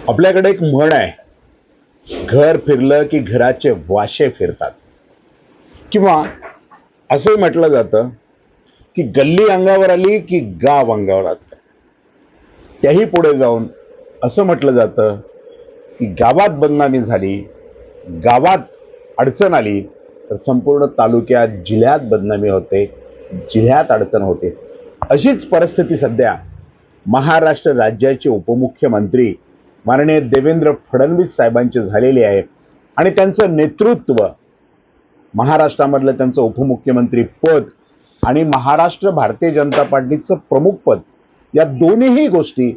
आपल्याकडे एक म्हण आहे, घर फिरलं की घराचे वाशे फिरतात. किंवा असंही म्हटलं जातं की गल्ली अंगावर आली की गाव अंगावर आलं. त्याही पुढे जाऊन असं म्हटलं जातं की गावात बदनामी झाली, गावात अडचण आली तर संपूर्ण तालुक्यात जिल्ह्यात बदनामी होते, जिल्ह्यात अडचण होते. अशीच परिस्थिती सध्या महाराष्ट्र राज्याचे उपमुख्यमंत्री माननीय देवेंद्र फडणवीस साहेबांचे झालेले आहे. आणि त्यांचं नेतृत्व, महाराष्ट्रामधलं त्यांचं उपमुख्यमंत्री पद आणि महाराष्ट्र भारतीय जनता पार्टीचं प्रमुख पद, या दोन्हीही गोष्टी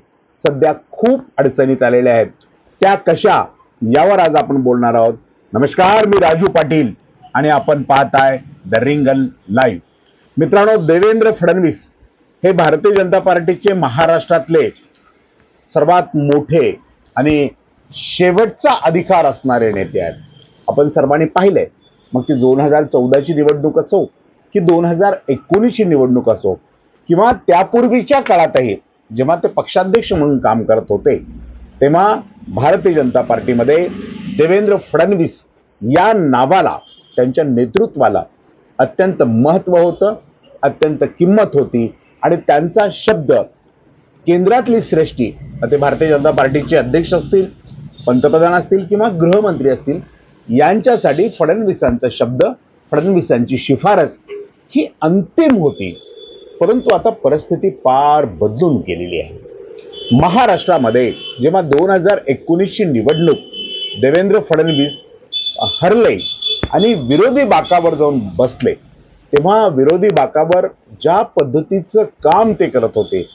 सध्या खूप अडचणीत आलेल्या आहेत. त्या कशा, यावर आज आपण बोलणार आहोत. नमस्कार, मी राजू पाटील आणि आपण पाहताय द रिंगण लाईव्ह. मित्रांनो, देवेंद्र फडणवीस हे भारतीय जनता पार्टीचे महाराष्ट्रातले सर्वात मोठे आणि शेवटचा अधिकार असणारे नेते आहेत. आपण सर्वांनी पाहिलंय, मग ती 2014ची निवडणूक असो की 2019ची निवडणूक असो किंवा त्यापूर्वीच्या काळातही जेव्हा ते पक्षाध्यक्ष म्हणून काम करत होते, तेव्हा भारतीय जनता पार्टीमध्ये देवेंद्र फडणवीस या नावाला, त्यांच्या नेतृत्वाला अत्यंत महत्व होतं, अत्यंत किंमत होती. आणि त्यांचा शब्द केंद्रातली श्रेष्ठी, ते भारतीय जनता पार्टीचे अध्यक्ष असतील, पंतप्रधान असतील किंवा गृहमंत्री असतील, यांच्यासाठी फडणवीसांचा शब्द, फडणवीसांची शिफारस ही अंतिम होती. परंतु आता परिस्थिती पार बदलून गेलेली आहे. महाराष्ट्रामध्ये जेव्हा 2019ची निवडणूक देवेंद्र फडणवीस हरले आणि विरोधी बाकावर जाऊन बसले, तेव्हा विरोधी बाकावर ज्या पद्धतीचं काम ते करत होते,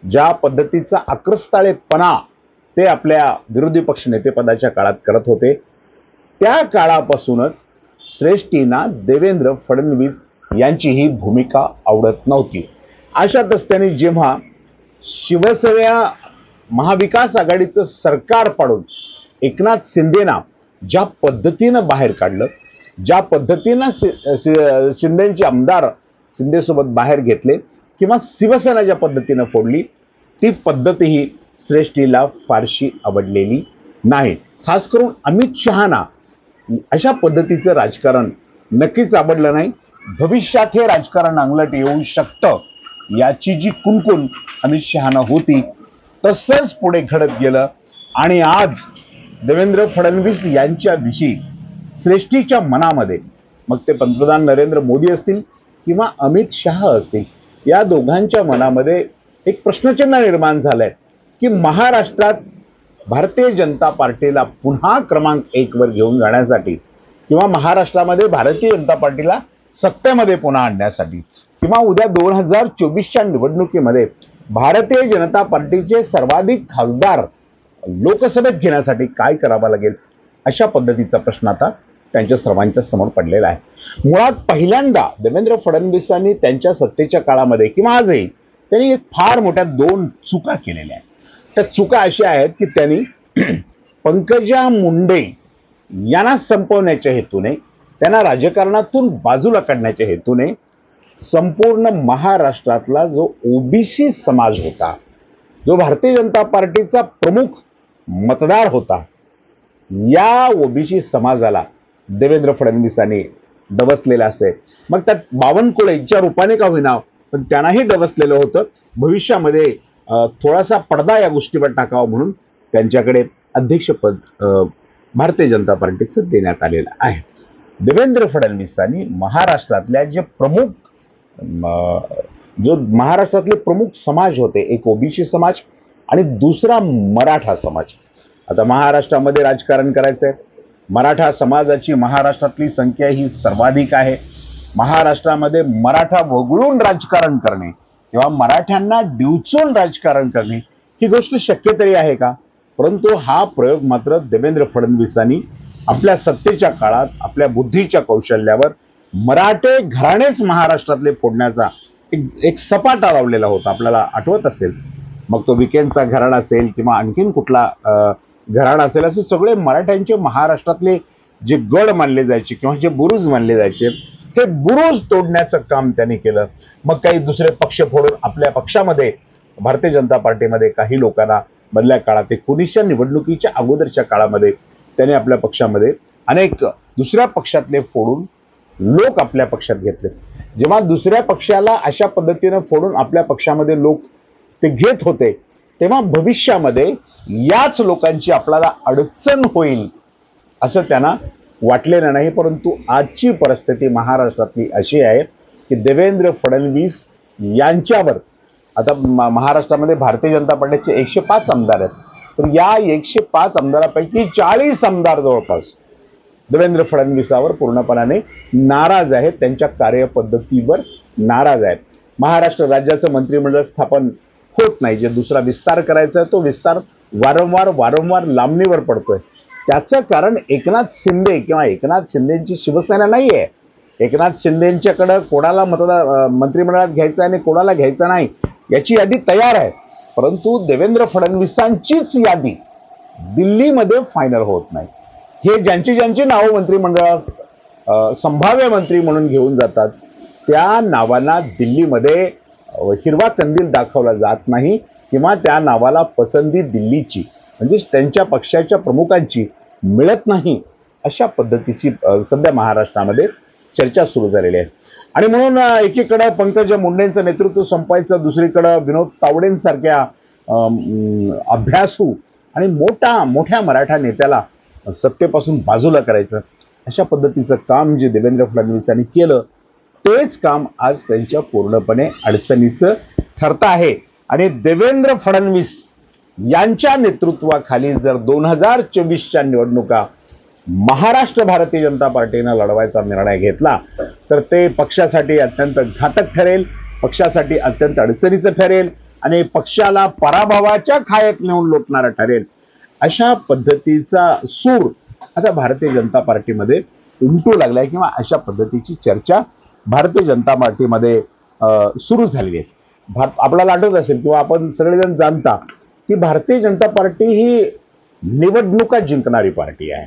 ज्या पद्धतीचा आक्रस्ताळेपणा ते आपल्या विरोधी पक्ष नेतेपदाच्या काळात करत होते, त्या काळापासूनच श्रेष्ठींना देवेंद्र फडणवीस यांची ही भूमिका आवडत नव्हती. अशातच त्यांनी जेव्हा शिवसेना महाविकास आघाडीचं सरकार पाडून एकनाथ शिंदेना ज्या पद्धतीनं बाहेर काढलं, ज्या पद्धतीनं शिंदेचे आमदार शिंदेसोबत बाहेर घेतले किंवा शिवसेना ज्या पद्धतीनं फोडली, ती पद्धतीही श्रेष्ठीला फारशी आवडलेली नाही. खास करून अमित शहाना अशा पद्धतीचं राजकारण नक्कीच आवडलं नाही. भविष्यात हे राजकारण अंगलट येऊ शकतं, याची जी कुणकुण अमित शहाना होती, तसंच पुढे घडत गेलं. आणि आज देवेंद्र फडणवीस यांच्याविषयी श्रेष्ठीच्या मनामध्ये, मग ते पंतप्रधान नरेंद्र मोदी असतील किंवा अमित शहा असतील, या दोघांच्या मनामध्ये एक प्रश्नचिन्ह निर्माण झालंय की महाराष्ट्रात भारतीय जनता पार्टीला पुन्हा क्रमांक 1 वर घेऊन जाण्यासाठी किंवा महाराष्ट्रामध्ये भारतीय जनता पार्टीला सत्तेमध्ये पुन्हा आणण्यासाठी किंवा उद्या 2024च्या निवडणुकीमध्ये भारतीय जनता पार्टीचे सर्वाधिक खासदार लोकसभेत घेण्यासाठी काय करावं लागेल, अशा पद्धतीचा प्रश्न आता त्यांच्या सर्वांच्या समोर पडलेला आहे. मुळात पहिल्यांदा देवेंद्र फडणवीसांनी त्यांच्या सत्तेच्या काळामध्ये किंवा आजही त्यांनी एक फार मोठ्या 2 चुका केलेल्या आहेत. त्या चुका अशा आहेत की त्यांनी पंकजा मुंडे यांना संपवण्याच्या हेतूने, त्यांना राजकारणातून बाजूला काढण्याच्या हेतूने संपूर्ण महाराष्ट्रातला जो ओबीसी समाज होता, जो भारतीय जनता पार्टीचा प्रमुख मतदार होता, या ओबीसी समाजाला देवेंद्र फडणवीसांनी डवसलेलं असते. मग त्यात बावनकुळेच्या रूपाने का होईना, पण त्यांनाही डवसलेलं होतं. भविष्यामध्ये थोडासा पडदा या गोष्टीवर टाकावा म्हणून त्यांच्याकडे अध्यक्षपद भारतीय जनता पार्टीचं देण्यात आलेलं आहे. देवेंद्र फडणवीसांनी महाराष्ट्रातल्या जे प्रमुख, जो महाराष्ट्रातले प्रमुख समाज होते, एक ओबीसी समाज आणि दुसरा मराठा समाज. आता महाराष्ट्रामध्ये राजकारण करायचंय, मराठा समाजाची महाराष्ट्रातली संख्या ही सर्वाधिक आहे. महाराष्ट्रामध्ये मराठा वगळून राजकारण करणे किंवा मराठ्यांना डिवचून राजकारण करणे ही गोष्ट शक्य तरी आहे का? परंतु हा प्रयोग मात्र देवेंद्र फडणवीसांनी आपल्या सत्तेच्या काळात आपल्या बुद्धीच्या कौशल्यावर मराठे घराणेच महाराष्ट्रातले फोडण्याचा एक सपाटा लावलेला होता. आपल्याला आठवत असेल, मग तो विकेंडचा घराणा असेल किंवा आणखीन कुठला घराणा असेल, असे सगळे मराठ्यांचे महाराष्ट्रातले जे गड मानले जायचे किंवा जे बुरुज मानले जायचे, हे बुरुज तोडण्याचं काम त्यांनी केलं. मग काही दुसरे पक्ष फोडून आपल्या पक्षामध्ये, भारतीय जनता पार्टीमध्ये काही लोकांना मधल्या काळात 19च्या निवडणुकीच्या अगोदरच्या काळामध्ये त्याने आपल्या पक्षामध्ये अनेक दुसऱ्या पक्षातले फोडून लोक आपल्या पक्षात घेतले. जेव्हा दुसऱ्या पक्षाला अशा पद्धतीनं फोडून आपल्या पक्षामध्ये लोक ते घेत होते, तेव्हा भविष्यामध्ये याच लोकांची आपल्याला अडचण होईल असं त्यांना वाटलेलं नाही. परंतु आजची परिस्थिती महाराष्ट्रातली अशी आहे की देवेंद्र फडणवीस यांच्यावर आता महाराष्ट्रामध्ये भारतीय जनता पार्टीचे 105 आमदार आहेत. तर या 105 आमदारापैकी 40 आमदार जवळपास देवेंद्र फडणवीसावर पूर्णपणाने नाराज आहेत, त्यांच्या कार्यपद्धतीवर नाराज आहेत. महाराष्ट्र राज्याचं मंत्रिमंडळ स्थापन होत नाही. जे दुसरा विस्तार करायचा तो विस्तार वारंवार लांबणीवर पडतोय. त्याचं कारण एकनाथ शिंदे किंवा एकनाथ शिंदेची शिवसेना नाहीये. एकनाथ शिंदेच्याकडे कोणाला मंत्रिमंडळात घ्यायचं आणि कोणाला घ्यायचं नाही याची यादी तयार आहे. परंतु देवेंद्र फडणवीसांचीच यादी दिल्लीमध्ये फायनल होत नाही. हे ज्यांची नावं मंत्रिमंडळात संभाव्य मंत्री म्हणून घेऊन जातात त्या नावांना दिल्लीमध्ये हिरवा कंदील दाखवला जात नाही किंवा त्या नावाला पसंती दिल्लीची म्हणजे त्यांच्या पक्षाच्या प्रमुखांची मिळत नाही. अशा पद्धतीची सध्या महाराष्ट्रामध्ये चर्चा सुरू झालेली आहे. आणि म्हणून एकीकडे पंकजा मुंडेंचं नेतृत्व संपवायचं, दुसरीकडे विनोद तावडेंसारख्या अभ्यासू आणि मोठ्या मराठा नेत्याला सत्तेपासून बाजूला करायचं, अशा पद्धतीचं काम जे देवेंद्र फडणवीसांनी केलं तेच काम आज त्यांच्या पूर्णपणे अडचणीचं ठरत आहे. आणि देवेंद्र फडणवीस यांच्या नेतृत्वाखाली जर 2024च्या निवडणुका महाराष्ट्र भारतीय जनता पार्टीनं लढवायचा निर्णय घेतला तर ते पक्षासाठी अत्यंत घातक ठरेल, पक्षासाठी अत्यंत अडचणीचं ठरेल आणि पक्षाला पराभवाच्या खायेत नेऊन लोटणारं ठरेल. अशा पद्धतीचा सूर आता भारतीय जनता पार्टीमध्ये उमटू लागलाय किंवा अशा पद्धतीची चर्चा भारतीय जनता पार्टीमध्ये सुरू झालेली आहे. आपल्याला आठवत असेल किंवा आपण सगळेजण जाणता की भारतीय जनता पार्टी ही निवडणुका जिंकणारी पार्टी आहे.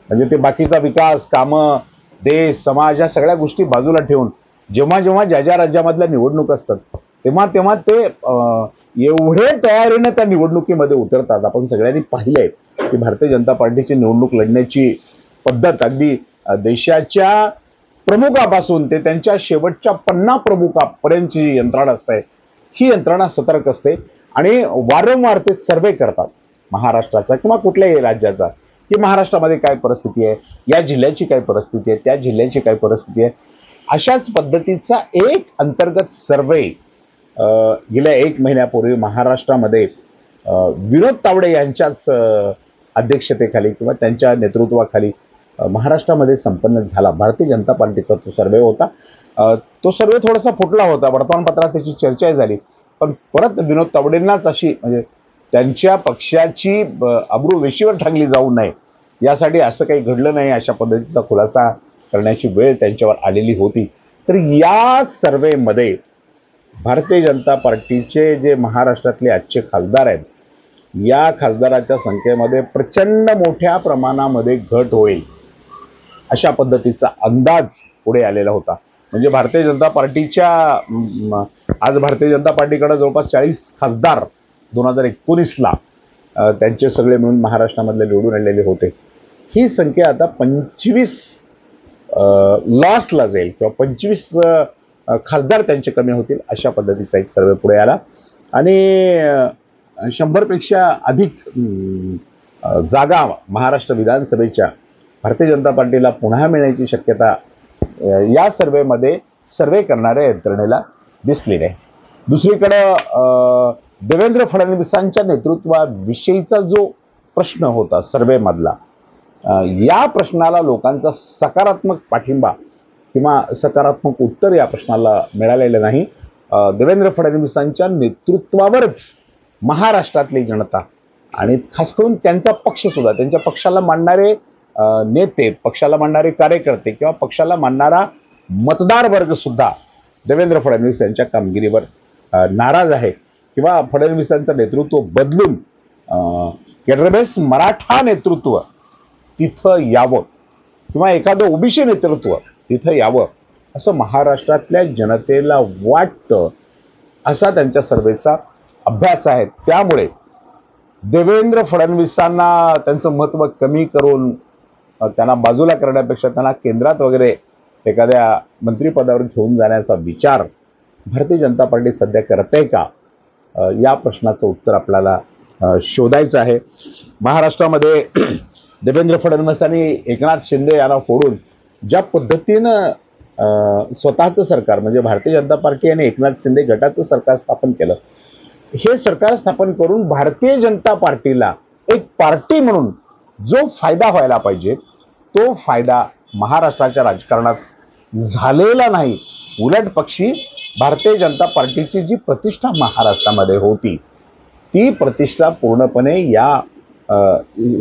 म्हणजे ते बाकीचा विकास, कामं, देश, समाज या सगळ्या गोष्टी बाजूला ठेवून जेव्हा ज्या राज्यामधल्या निवडणूक असतात तेव्हा ते एवढे तयारीने त्या निवडणुकीमध्ये उतरतात. आपण सगळ्यांनी पाहिलंय की भारतीय जनता पार्टीची निवडणूक लढण्याची पद्धत अगदी देशाच्या प्रमुखापासून ते त्यांच्या शेवटच्या 50 प्रमुखापर्यंतची जी यंत्रणा असते ही यंत्रणा सतर्क असते आणि वारंवार ते सर्वे करतात महाराष्ट्राचा किंवा कुठल्याही राज्याचा की महाराष्ट्रामध्ये काय परिस्थिती आहे, या जिल्ह्याची काय परिस्थिती आहे, त्या जिल्ह्याची काय परिस्थिती आहे. अशाच पद्धतीचा एक अंतर्गत सर्वे गेल्या 1 महिन्यापूर्वी महाराष्ट्रामध्ये विनोद तावडे यांच्याच अध्यक्षतेखाली किंवा त्यांच्या नेतृत्वाखाली महाराष्ट्रामध्ये संपन्न झाला. भारतीय जनता पार्टीचा तो सर्वे होता. तो सर्वे थोडासा फुटला होता, वर्तमानपत्रात त्याची चर्चा झाली, पण परत विनोद तावडेंनाच अशी म्हणजे त्यांच्या पक्षाची अब्रू वेशीवर टांगली जाऊ नये यासाठी असं काही घडलं नाही अशा पद्धतीचा खुलासा करण्याची वेळ त्यांच्यावर आलेली होती. तर या सर्वेमध्ये भारतीय जनता पार्टीचे जे महाराष्ट्रातले आजचे खासदार आहेत या खासदाराच्या संख्येमध्ये प्रचंड मोठ्या प्रमाणामध्ये घट होईल अशा पद्धतीचा अंदाज पुढे आलेला होता. म्हणजे भारतीय जनता पार्टीच्या आज भारतीय जनता पार्टीकडे जवळपास 40 खासदार 2019ला त्यांचे सगळे मिळून महाराष्ट्रामधले निवडून आणलेले होते. ही संख्या आता 25 लॉसला जाईल किंवा 25 खासदार त्यांचे कमी होतील अशा पद्धतीचा एक सर्वे पुढे आला आणि 100 पेक्षा अधिक जागा महाराष्ट्र विधानसभेच्या भारतीय जनता पार्टीला पुन्हा मिळण्याची शक्यता या सर्वेमध्ये सर्वे करणाऱ्या यंत्रणेला दिसली नाही. दुसरीकडे देवेंद्र फडणवीसांच्या नेतृत्वाविषयीचा जो प्रश्न होता सर्वेमधला या प्रश्नाला लोकांचा सकारात्मक पाठिंबा किंवा सकारात्मक उत्तर या प्रश्नाला मिळालेलं नाही. देवेंद्र फडणवीसांच्या नेतृत्वावरच महाराष्ट्रातली जनता आणि खास करून त्यांचा पक्ष सुद्धा त्यांच्या पक्षाला मानणारे नेते, पक्षाला मानणारे कार्यकर्ते किंवा पक्षाला मानणारा मतदार वर्ग सुद्धा देवेंद्र फडणवीस यांच्या कामगिरीवर नाराज आहे किंवा फडणवीसांचं नेतृत्व बदलून केडरबेस मराठा नेतृत्व तिथं यावं किंवा एखादं ओबीसी नेतृत्व तिथं यावं असं महाराष्ट्रातल्या जनतेला वाटतं असा त्यांच्या सर्वेचा अभ्यास आहे. त्यामुळे देवेंद्र फडणवीसांना त्यांचं महत्त्व कमी करून त्यांना बाजूला करण्यापेक्षा त्यांना केंद्रात वगैरे एखाद्या मंत्रिपदावर घेऊन जाण्याचा विचार भारतीय जनता पार्टी सध्या करते का, या प्रश्नाचं उत्तर आपल्याला शोधायचं आहे. महाराष्ट्रामध्ये देवेंद्र फडणवीस आणि एकनाथ शिंदे यांना फोडून ज्या पद्धतीनं स्वतःचं सरकार म्हणजे भारतीय जनता पार्टी आणि एकनाथ शिंदे गटाचं सरकार स्थापन केलं, हे सरकार स्थापन करून भारतीय जनता पार्टीला एक पार्टी म्हणून जो फायदा व्हायला पाहिजे तो फायदा महाराष्ट्राच्या राजकारणात झालेला नाही. उलट पक्षी भारतीय जनता पार्टीची जी प्रतिष्ठा महाराष्ट्रामध्ये होती ती प्रतिष्ठा पूर्णपणे या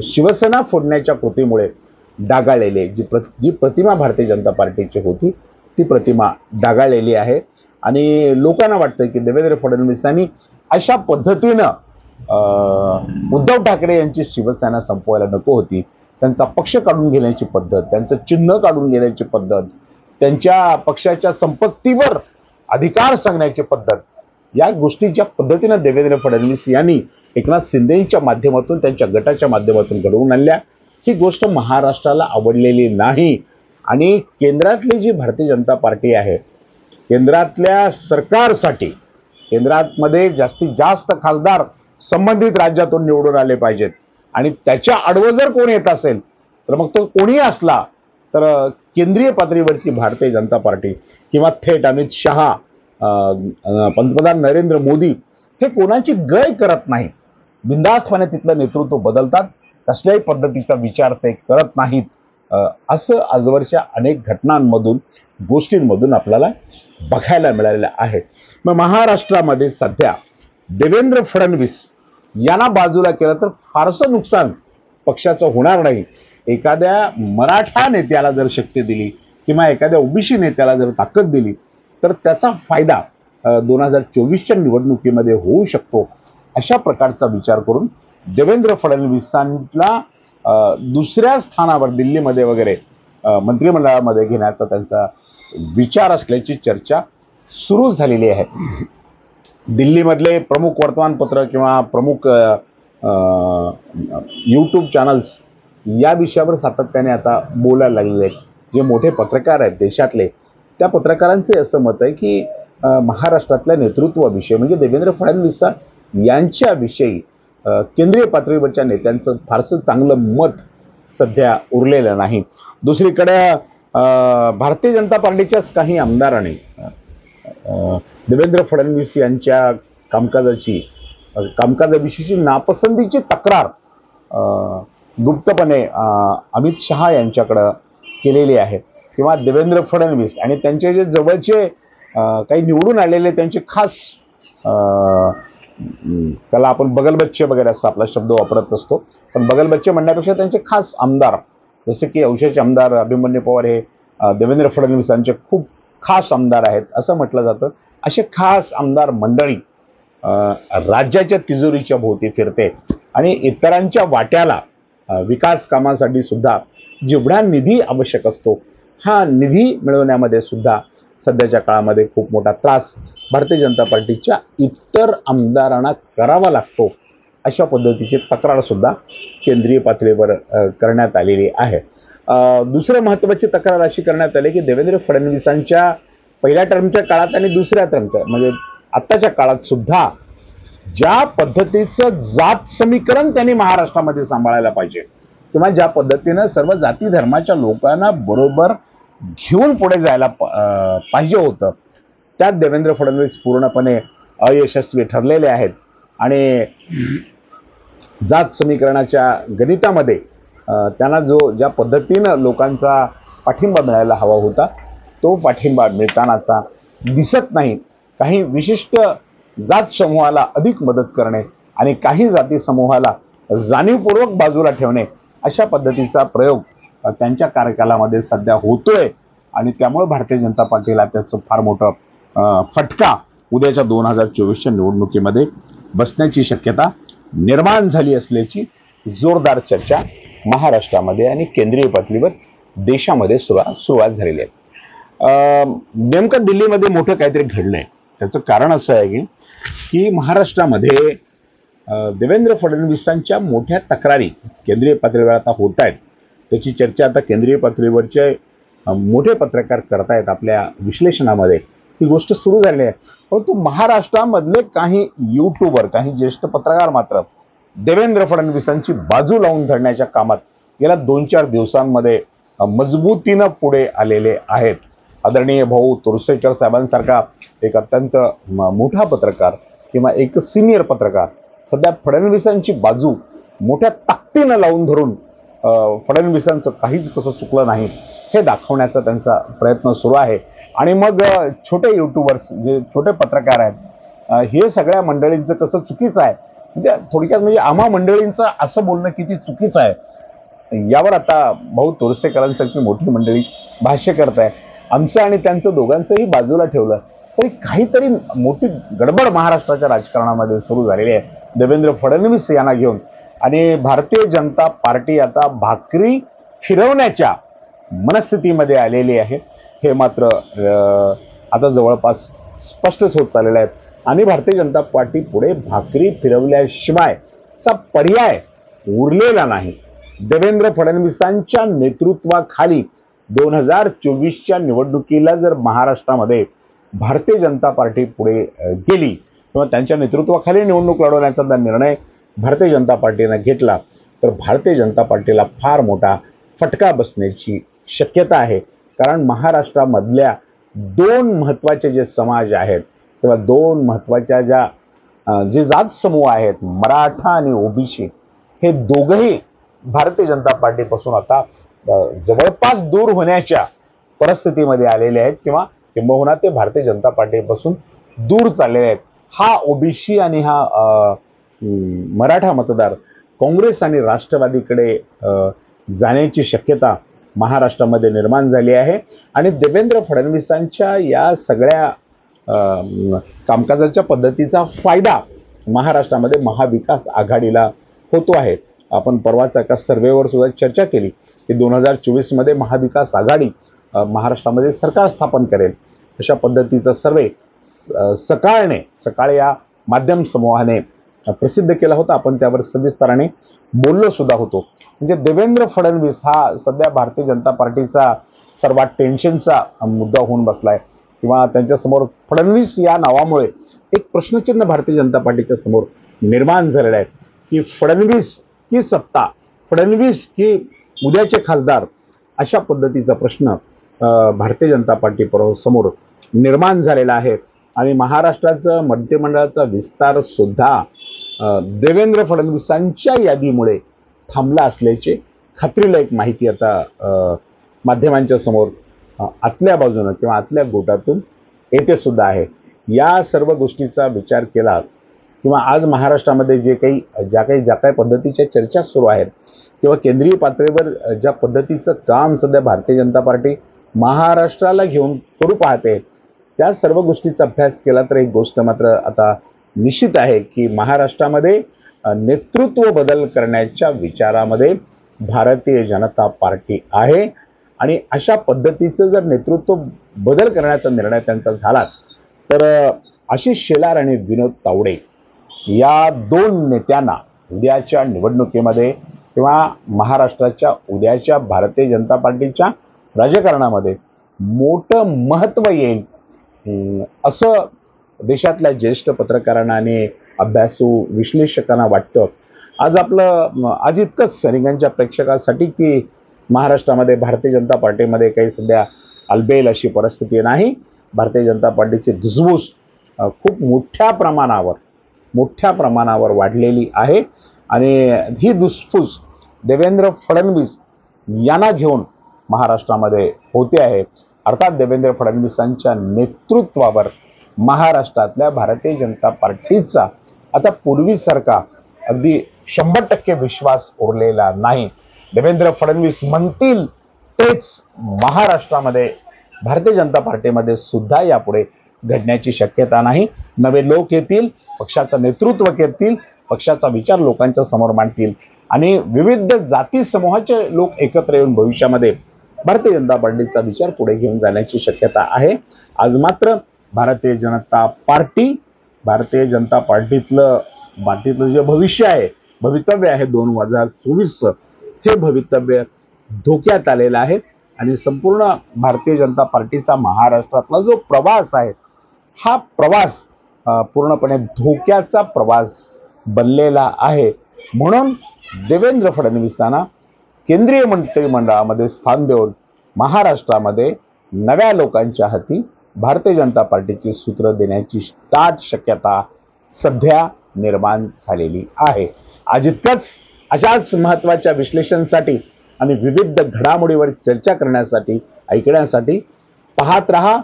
शिवसेना फोडण्याच्या कृतीमुळे डागाळलेली, जी प्रतिमा भारतीय जनता पार्टीची होती ती प्रतिमा डागाळलेली आहे. आणि लोकांना वाटतं की देवेंद्र फडणवीसांनी अशा पद्धतीनं उद्धव ठाकरे यांची शिवसेना संपवायला नको होती. त्यांचा पक्ष काढून घेण्याची पद्धत, त्यांचं चिन्ह काढून घेण्याची पद्धत, त्यांच्या पक्षाच्या संपत्तीवर अधिकार सांगण्याची पद्धत, या गोष्टी ज्या पद्धतीनं देवेंद्र फडणवीस यांनी एकनाथ शिंदेच्या माध्यमातून त्यांच्या गटाच्या माध्यमातून घडवून आणल्या, ही गोष्ट महाराष्ट्राला आवडलेली नाही. आणि केंद्रातली जी भारतीय जनता पार्टी आहे, केंद्रातल्या सरकारसाठी केंद्रामध्ये जास्तीत जास्त खासदार संबंधित राज्यातून निवडून आले पाहिजेत. आणि त्याच्या आडवं जर कोण येत असेल तर मग तो कोणी असला तर केंद्रीय पातळीवरची भारतीय जनता पार्टी किंवा थेट अमित शहा, पंतप्रधान नरेंद्र मोदी हे कोणाची गय करत नाहीत. बिनधास्तपणे तिथलं नेतृत्व बदलतात, कसल्याही पद्धतीचा विचार ते करत नाहीत. असं आजवरच्या अनेक घटनांमधून गोष्टींमधून आपल्याला बघायला मिळालेलं आहे. मग महाराष्ट्रामध्ये सध्या देवेंद्र फडणवीस यांना बाजूला केलं तर फारसं नुकसान पक्षाचं होणार नाही. एखाद्या मराठा नेत्याला जर शक्ती दिली किंवा एखाद्या ओबीसी नेत्याला जर ताकद दिली तर त्याचा फायदा 2024च्या निवडणुकीमध्ये होऊ शकतो. अशा प्रकारचा विचार करून देवेंद्र फडणवीसांना दुसऱ्या स्थानावर दिल्लीमध्ये वगैरे मंत्रिमंडळामध्ये घेण्याचा त्यांचा विचार असल्याची चर्चा सुरू झालेली आहे. दिल्लीमधले प्रमुख वर्तमानपत्र किंवा प्रमुख यूट्यूब चॅनल्स या विषयावर सातत्याने आता बोलायला लागलेले आहेत. जे मोठे पत्रकार आहेत देशातले, त्या पत्रकारांचे असं मत आहे की महाराष्ट्रातल्या नेतृत्वाविषयी म्हणजे देवेंद्र फडणवीस यांच्याविषयी केंद्रीय पातळीवरच्या नेत्यांचं फारसं चांगलं मत सध्या उरलेलं नाही. दुसरीकडे भारतीय जनता पार्टीच्याच काही आमदारांनी देवेंद्र फडणवीस यांच्या कामकाजाविषयीची नापसंतीची तक्रार गुप्तपणे अमित शहा यांच्याकडं केलेली आहे. किंवा देवेंद्र फडणवीस आणि त्यांचे जे जवळचे काही निवडून आलेले त्यांचे खास, त्याला आपण बगलबच्चे वगैरे असा आपला शब्द वापरत असतो, पण बगलबच्चे म्हणण्यापेक्षा त्यांचे खास आमदार जसे की औषधचे आमदार अभिमन्यू पवार हे देवेंद्र फडणवीसांचे खूप खास आमदार आहेत असं म्हटलं जातं. असे खास आमदार मंडळी राज्याच्या तिजोरीच्या भोवती फिरते आणि इतरांच्या वाट्याला विकास कामासाठी सुद्धा जेवढा निधी आवश्यक असतो हा निधी मिळवण्यामध्ये सुद्धा सध्याच्या काळामध्ये खूप मोठा त्रास भारतीय जनता पार्टीच्या इतर आमदारांना करावा लागतो. अशा पद्धतीची तक्रार सुद्धा केंद्रीय पातळीवर करण्यात आलेली आहे. दुसरं महत्त्वाची तक्रार अशी करण्यात आली की देवेंद्र फडणवीसांच्या पहिल्या टर्मच्या काळात आणि दुसऱ्या टर्मच्या म्हणजे आत्ताच्या काळात सुद्धा ज्या पद्धतीचं जात समीकरण त्यांनी महाराष्ट्रामध्ये सांभाळायला पाहिजे किंवा ज्या पद्धतीनं सर्व जाती धर्माच्या लोकांना बरोबर घेऊन पुढे जायला पाहिजे होतं, त्यात देवेंद्र फडणवीस पूर्णपणे अयशस्वी ठरलेले आहेत. आणि जात समीकरणाच्या गणितामध्ये त्यांना ज्या पद्धतीनं लोकांचा पाठिंबा मिळायला हवा होता तो पाठिंबा मिळतानाचा दिसत नाही. काही विशिष्ट जात समूहाला अधिक मदत करणे आणि काही जाती समूहाला जाणीवपूर्वक बाजूला ठेवणे अशा पद्धतीचा प्रयोग त्यांच्या कार्यकालामध्ये सध्या होतोय. आणि त्यामुळे भारतीय जनता पार्टीला त्याचं फार मोठं फटका उद्याच्या 2024च्या निवडणुकीमध्ये बसण्याची शक्यता निर्माण झाली असल्याची जोरदार चर्चा महाराष्ट्रामध्ये आणि केंद्रीय पातळीवर देशामध्ये सुरुवात झालेली आहे. नेमकं दिल्लीमध्ये मोठं काहीतरी घडलंय. त्याचं कारण असं आहे की महाराष्ट्रामध्ये देवेंद्र फडणवीसांच्या मोठ्या तक्रारी केंद्रीय पातळीवर आता होत आहेत. त्याची चर्चा आता केंद्रीय पातळीवरचे मोठे पत्रकार करतायत आपल्या विश्लेषणामध्ये. ही गोष्ट सुरू झाली आहे. परंतु महाराष्ट्रामधले काही युट्यूबर, काही ज्येष्ठ पत्रकार मात्र देवेंद्र फडणवीसांची बाजू लावून धरण्याच्या कामात गेल्या 2-4 दिवसांमध्ये मजबूतीनं पुढे आलेले आहेत. आदरणीय भाऊ तुरसेकर साहेबांसारखा एक अत्यंत मोठा पत्रकार किंवा एक सिनियर पत्रकार सध्या फडणवीसांची बाजू मोठ्या ताकदीनं लावून धरून फडणवीसांचं काहीच कसं चुकलं नाही हे दाखवण्याचा त्यांचा प्रयत्न सुरू आहे. आणि मग छोटे युट्यूबर्स जे छोटे पत्रकार आहेत हे सगळ्या मंडळींचं कसं चुकीचं आहे, म्हणजे थोडक्यात म्हणजे आम्हा मंडळींचं असं बोलणं किती चुकीचं आहे यावर आता भाऊ तोरसेकरांसारखी मोठी मंडळी भाष्य करत आहे. आमचं आणि त्यांचं दोघांचंही बाजूला ठेवलं तरी काहीतरी मोठी गडबड महाराष्ट्राच्या राजकारणामध्ये सुरू झालेली आहे देवेंद्र फडणवीस यांना घेऊन. आणि भारतीय जनता पार्टी आता भाकरी फिरवण्याच्या मनस्थितीमध्ये आलेली आहे. हे मात्र आता जवळपास स्पष्टच होत चाललेलं आहे. आणि भारतीय जनता पार्टी पुढे भाकरी फिरवल्याशिवायचा पर्याय उरलेला नाही. देवेंद्र फडणवीसांच्या नेतृत्वाखाली 2024च्या निवडणुकीला जर महाराष्ट्रामध्ये भारतीय जनता पार्टी पुढे गेली किंवा त्यांच्या नेतृत्वाखाली निवडणूक लढवण्याचा निर्णय भारतीय जनता पार्टीने घेतला तर भारतीय जनता पार्टीला फार मोठा फटका बसण्याची शक्यता आहे. कारण महाराष्ट्रामधल्या 2 महत्त्वाचे जे समाज आहेत किंवा 2 महत्त्वाच्या जे जात समूह आहेत, मराठा आणि ओबीसी, हे दोघंही भारतीय जनता पार्टीपासून आता जवळपास दूर होण्याच्या परिस्थितीमध्ये आलेले आहेत किंवा किंबहुना ते भारतीय जनता पार्टीपासून दूर चाललेले आहेत. हा ओबीसी आणि हा मराठा मतदार काँग्रेस आणि राष्ट्रवादीकडे जाण्याची शक्यता महाराष्ट्रामध्ये निर्माण झाली आहे. आणि देवेंद्र फडणवीसांच्या या सगळ्या कामकाजाच्या पद्धतीचा फायदा महाराष्ट्रामध्ये महाविकास आघाडीला होतो आहे. आपण परवाच एका सर्वेवर सुद्धा चर्चा केली की 2024 मध्ये महाविकास आघाडी महाराष्ट्रामध्ये सरकार स्थापन करेल अशा पद्धतीचा सर्वे सकाळी या माध्यम समूहाने प्रसिद्ध केला होता. आपण त्यावर सविस्तराने बोललो सुद्धा होतो. म्हणजे देवेंद्र फडणवीस हा सध्या भारतीय जनता पार्टीचा सर्वात टेन्शनचा मुद्दा होऊन बसलाय किंवा त्यांच्यासमोर फडणवीस या नावामुळे एक प्रश्नचिन्ह भारतीय जनता पार्टीच्या समोर निर्माण झालेलं आहे की फडणवीस की सत्ता, फडणवीस की उद्याचे खासदार, अशा पद्धतीचा प्रश्न भारतीय जनता पार्टी समोर निर्माण झालेला आहे. आणि महाराष्ट्राचं मंत्रिमंडळाचा विस्तार सुद्धा देवेंद्र फडणवीसांच्या यादीमुळे थांबला असल्याची खात्रीलायक माहिती आता माध्यमांच्या समोर आतल्या बाजूनं किंवा आतल्या गोटातून येते सुद्धा आहे. या सर्व गोष्टीचा विचार केला किंवा आज महाराष्ट्रामध्ये ज्या काही पद्धतीच्या चर्चा सुरू आहेत किंवा केंद्रीय पातळीवर ज्या पद्धतीचं काम सध्या भारतीय जनता पार्टी महाराष्ट्राला घेऊन करू पाहते, त्या सर्व गोष्टीचा अभ्यास केला तर एक गोष्ट मात्र आता निश्चित आहे की महाराष्ट्रामध्ये नेतृत्व बदल करण्याच्या विचारामध्ये भारतीय जनता पार्टी आहे. आणि अशा पद्धतीचं जर नेतृत्व बदल करण्याचा निर्णय त्यांचा झालाच तर आशिष शेलार आणि विनोद तावडे या 2 नेत्यांना उद्याच्या निवडणुकीमध्ये किंवा महाराष्ट्राच्या उद्याच्या भारतीय जनता पार्टीच्या राजकारणामध्ये मोठं महत्त्व येईल असं देशातल्या ज्येष्ठ पत्रकारांना आणि अभ्यासू विश्लेषकांना वाटतं. आज इतकंच रिंगणच्या प्रेक्षकांसाठी की महाराष्ट्रामध्ये भारतीय जनता पार्टीमध्ये काही सध्या अलबेल अशी परिस्थिती नाही. भारतीय जनता पार्टीची धुसफूस खूप मोठ्या प्रमाणावर वाढलेली आहे. आणि ही धुसफूस देवेंद्र फडणवीस यांना घेऊन महाराष्ट्रामध्ये होते आहे. अर्थात देवेंद्र फडणवीसांच्या नेतृत्वावर महाराष्ट्रातल्या भारतीय जनता पार्टीचा आता पूर्वीसारखा अगदी 100% विश्वास उरलेला नाही. देवेंद्र फडणवीस म्हणतील तेच महाराष्ट्रामध्ये भारतीय जनता पार्टीमध्ये सुद्धा यापुढे घडण्याची शक्यता नाही. नवे लोक येतील, पक्षाचं नेतृत्व करतील, पक्षाचा विचार लोकांच्या समोर मांडतील आणि विविध जाती समूहाचे लोक एकत्र येऊन भविष्यामध्ये भारतीय जनता पार्टीचा विचार पुढे घेऊन जाण्याची शक्यता आहे. आज मात्र भारतीय जनता पार्टीतलं पार्टीचं जे भविष्य आहे, भवितव्य आहे 2024चं, हे भवितव्य धोक्यात आलेलं आहे आणि संपूर्ण भारतीय जनता पार्टीचा महाराष्ट्रातला जो प्रवास आहे, हा प्रवास पूर्णपणे धोक्याचा प्रवास बनलेला आहे. म्हणून देवेंद्र फडणवीसांना केंद्रीय मंत्रिमंडळामध्ये स्थान देऊन महाराष्ट्रामध्ये नव्या लोकांच्या हाती भारतीय जनता पार्टीची सूत्र देण्याची दाट शक्यता सध्या निर्माण झालेली आहे. आज इतकंच. अशाच महत्वाच्या विश्लेषणासाठी आणि विविध घडामोडीवर चर्चा करण्यासाठी, ऐकण्यासाठी पाहत रहा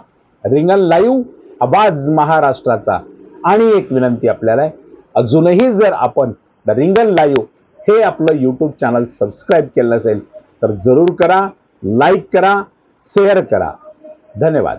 रिंगण लाईव्ह, आवाज महाराष्ट्राचा. आणि एक विनंती आपल्याला आहे, अजूनही जर आपण द रिंगण लाईव्ह हे आपलं यूट्यूब चॅनल सबस्क्राईब केलं नसेल तर जरूर करा, लाईक करा, शेअर करा. धन्यवाद.